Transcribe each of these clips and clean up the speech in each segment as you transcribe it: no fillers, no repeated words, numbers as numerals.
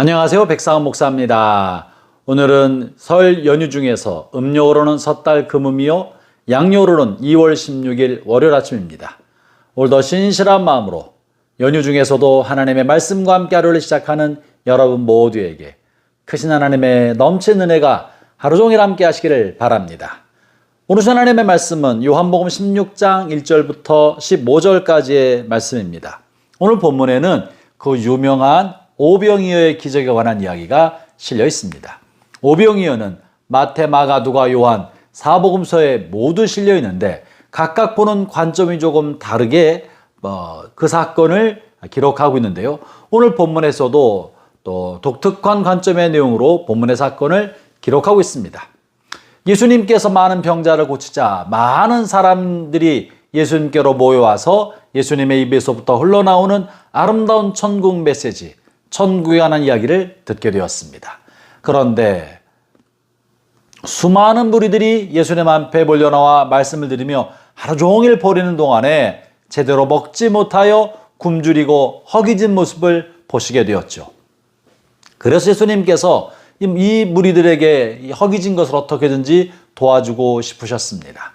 안녕하세요. 백상원 목사입니다. 오늘은 설 연휴 중에서 음력으로는 섣달 금음이요 양력으로는 2월 16일 월요일 아침입니다. 오늘도 신실한 마음으로 연휴 중에서도 하나님의 말씀과 함께 하루를 시작하는 여러분 모두에게 크신 하나님의 넘치는 은혜가 하루 종일 함께 하시기를 바랍니다. 오늘 하나님의 말씀은 요한복음 16장 1절부터 15절까지의 말씀입니다. 오늘 본문에는 그 유명한 오병이어의 기적에 관한 이야기가 실려 있습니다. 오병이어는 마태, 마가, 누가, 요한 사복음서에 모두 실려 있는데 각각 보는 관점이 조금 다르게 그 사건을 기록하고 있는데요. 오늘 본문에서도 또 독특한 관점의 내용으로 본문의 사건을 기록하고 있습니다. 예수님께서 많은 병자를 고치자 많은 사람들이 예수님께로 모여와서 예수님의 입에서부터 흘러나오는 아름다운 천국 메시지, 천국에 관한 이야기를 듣게 되었습니다. 그런데 수많은 무리들이 예수님 앞에 몰려나와 말씀을 들으며 하루 종일 버리는 동안에 제대로 먹지 못하여 굶주리고 허기진 모습을 보시게 되었죠. 그래서 예수님께서 이 무리들에게 허기진 것을 어떻게든지 도와주고 싶으셨습니다.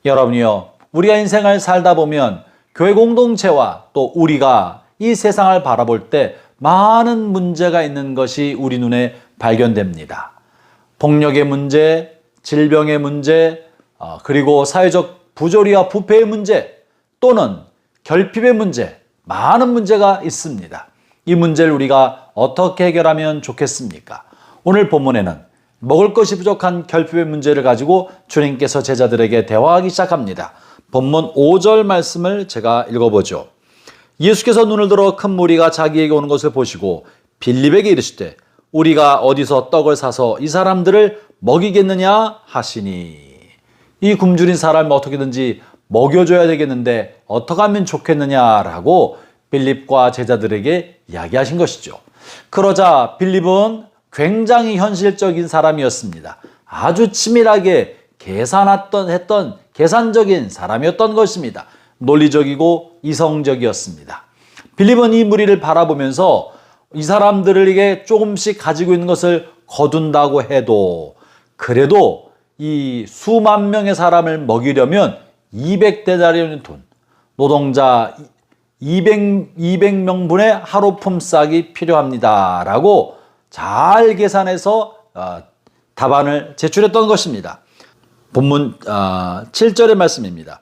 여러분이요, 우리가 인생을 살다 보면 교회 공동체와 또 우리가 이 세상을 바라볼 때 많은 문제가 있는 것이 우리 눈에 발견됩니다. 폭력의 문제, 질병의 문제, 그리고 사회적 부조리와 부패의 문제, 또는 결핍의 문제, 많은 문제가 있습니다. 이 문제를 우리가 어떻게 해결하면 좋겠습니까? 오늘 본문에는 먹을 것이 부족한 결핍의 문제를 가지고 주님께서 제자들에게 대화하기 시작합니다. 본문 5절 말씀을 제가 읽어보죠. 예수께서 눈을 들어 큰 무리가 자기에게 오는 것을 보시고 빌립에게 이르시되 우리가 어디서 떡을 사서 이 사람들을 먹이겠느냐 하시니, 이 굶주린 사람을 어떻게든지 먹여줘야 되겠는데 어떻게 하면 좋겠느냐라고 빌립과 제자들에게 이야기하신 것이죠. 그러자 빌립은 굉장히 현실적인 사람이었습니다. 아주 치밀하게 했던 계산적인 사람이었던 것입니다. 논리적이고 이성적이었습니다. 빌립은 이 무리를 바라보면서 이 사람들에게 조금씩 가지고 있는 것을 거둔다고 해도 그래도 이 수만 명의 사람을 먹이려면 200데나리온의 돈, 노동자 200명분의 하루 품삯이 필요합니다 라고 잘 계산해서 답안을 제출했던 것입니다. 본문 7절의 말씀입니다.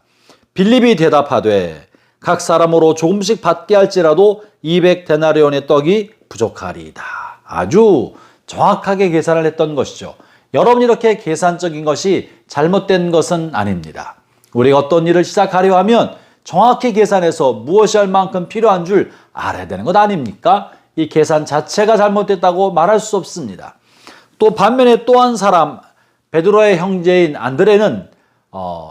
빌립이 대답하되 각 사람으로 조금씩 받게 할지라도 200데나리온의 떡이 부족하리이다. 아주 정확하게 계산을 했던 것이죠. 여러분, 이렇게 계산적인 것이 잘못된 것은 아닙니다. 우리가 어떤 일을 시작하려 하면 정확히 계산해서 무엇이 얼만큼 필요한 줄 알아야 되는 것 아닙니까? 이 계산 자체가 잘못됐다고 말할 수 없습니다. 또 반면에 또 한 사람, 베드로의 형제인 안드레는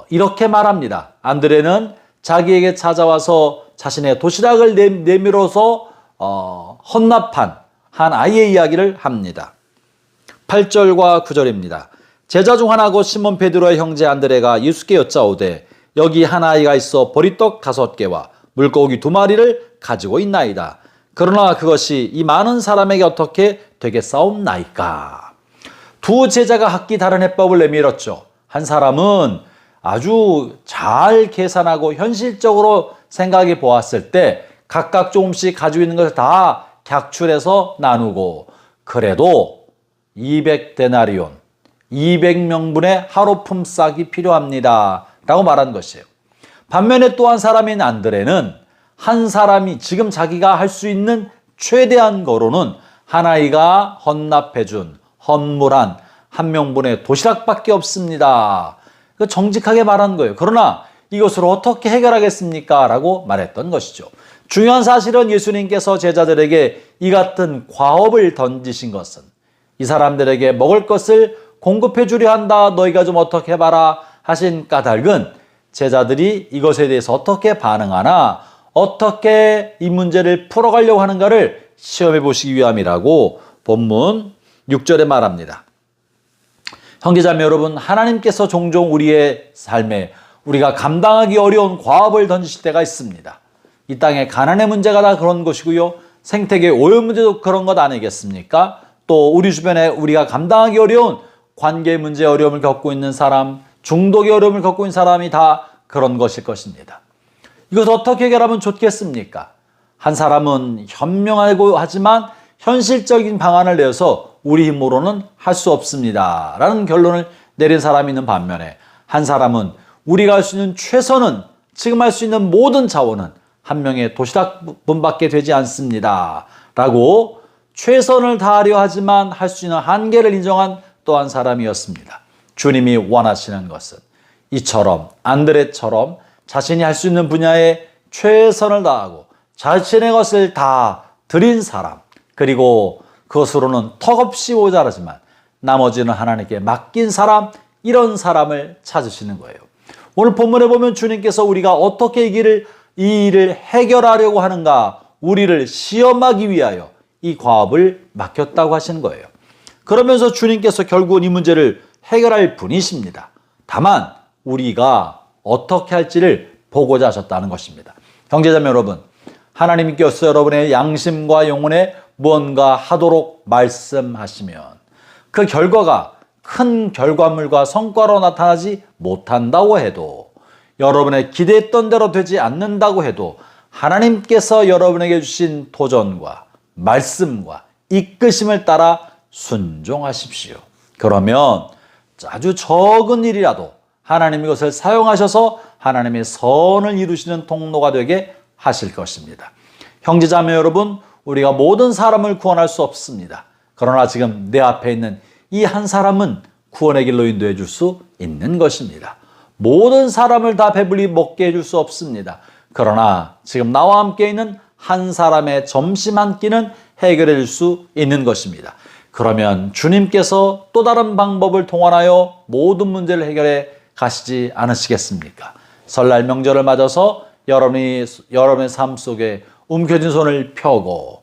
이렇게 말합니다. 안드레는 자기에게 찾아와서 자신의 도시락을 내밀어서 헌납한 한 아이의 이야기를 합니다. 8절과 9절입니다. 제자 중 하나고 시몬 베드로의 형제 안드레가 예수께 여짜오되 여기 한 아이가 있어 보리떡 5개와 물고기 2마리를 가지고 있나이다. 그러나 그것이 이 많은 사람에게 어떻게 되겠사옵나이까? 두 제자가 각기 다른 해법을 내밀었죠. 한 사람은 아주 잘 계산하고 현실적으로 생각해 보았을 때 각각 조금씩 가지고 있는 것을 다 객출해서 나누고 그래도 200데나리온, 200명분의 하루 품삯이 필요합니다 라고 말한 것이에요. 반면에 또 한 사람인 안드레는 한 사람이 지금 자기가 할 수 있는 최대한 거로는 한 아이가 헌납해준 헌물한 한 명분의 도시락밖에 없습니다. 정직하게 말한 거예요. 그러나 이것을 어떻게 해결하겠습니까? 라고 말했던 것이죠. 중요한 사실은 예수님께서 제자들에게 이 같은 과업을 던지신 것은 이 사람들에게 먹을 것을 공급해 주려 한다. 너희가 좀 어떻게 해봐라 하신 까닭은 제자들이 이것에 대해서 어떻게 반응하나, 어떻게 이 문제를 풀어가려고 하는가를 시험해 보시기 위함이라고 본문 6절에 말합니다. 형제자매 여러분, 하나님께서 종종 우리의 삶에 우리가 감당하기 어려운 과업을 던지실 때가 있습니다. 이 땅에 가난의 문제가 다 그런 것이고요. 생태계 오염 문제도 그런 것 아니겠습니까? 또 우리 주변에 우리가 감당하기 어려운 관계 문제 어려움을 겪고 있는 사람, 중독의 어려움을 겪고 있는 사람이 다 그런 것일 것입니다. 이것을 어떻게 해결하면 좋겠습니까? 한 사람은 현명하고 하지만 현실적인 방안을 내어서 우리 힘으로는 할 수 없습니다 라는 결론을 내린 사람이 있는 반면에, 한 사람은 우리가 할 수 있는 최선은, 지금 할 수 있는 모든 자원은 한 명의 도시락분밖에 되지 않습니다 라고 최선을 다하려 하지만 할 수 있는 한계를 인정한 또 한 사람이었습니다. 주님이 원하시는 것은 이처럼 안드레처럼 자신이 할 수 있는 분야에 최선을 다하고 자신의 것을 다 드린 사람, 그리고 그것으로는 턱없이 모자라지만 나머지는 하나님께 맡긴 사람, 이런 사람을 찾으시는 거예요. 오늘 본문에 보면 주님께서 우리가 어떻게 이 일을 해결하려고 하는가, 우리를 시험하기 위하여 이 과업을 맡겼다고 하시는 거예요. 그러면서 주님께서 결국은 이 문제를 해결할 분이십니다. 다만 우리가 어떻게 할지를 보고자 하셨다는 것입니다. 형제자매 여러분, 하나님께서 여러분의 양심과 영혼에 무언가 하도록 말씀하시면 그 결과가 큰 결과물과 성과로 나타나지 못한다고 해도, 여러분의 기대했던 대로 되지 않는다고 해도 하나님께서 여러분에게 주신 도전과 말씀과 이끄심을 따라 순종하십시오. 그러면 아주 적은 일이라도 하나님이 이것을 사용하셔서 하나님의 선을 이루시는 통로가 되게 하실 것입니다. 형제자매 여러분, 우리가 모든 사람을 구원할 수 없습니다. 그러나 지금 내 앞에 있는 이 한 사람은 구원의 길로 인도해 줄 수 있는 것입니다. 모든 사람을 다 배불리 먹게 해줄 수 없습니다. 그러나 지금 나와 함께 있는 한 사람의 점심 한 끼는 해결해 줄 수 있는 것입니다. 그러면 주님께서 또 다른 방법을 통한하여 모든 문제를 해결해 가시지 않으시겠습니까? 설날 명절을 맞아서 여러분의 삶 속에 움켜진 손을 펴고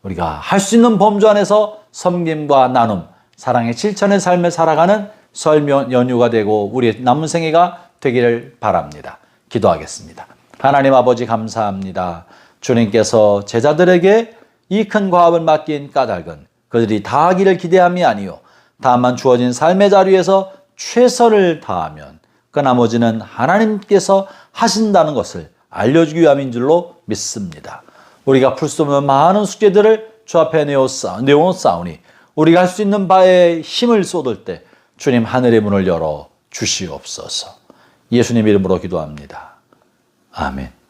우리가 할 수 있는 범주 안에서 섬김과 나눔, 사랑의 실천의 삶을 살아가는 설 연휴가 되고 우리의 남은 생애가 되기를 바랍니다. 기도하겠습니다. 하나님 아버지 감사합니다. 주님께서 제자들에게 이 큰 과업을 맡긴 까닭은 그들이 다 하기를 기대함이 아니요 다만 주어진 삶의 자리에서 최선을 다하면 그 나머지는 하나님께서 하신다는 것을 알려주기 위함인 줄로 믿습니다. 우리가 풀 수 없는 많은 숙제들을 주 앞에 내어놓사오니 우리가 할 수 있는 바에 힘을 쏟을 때 주님 하늘의 문을 열어 주시옵소서. 예수님 이름으로 기도합니다. 아멘.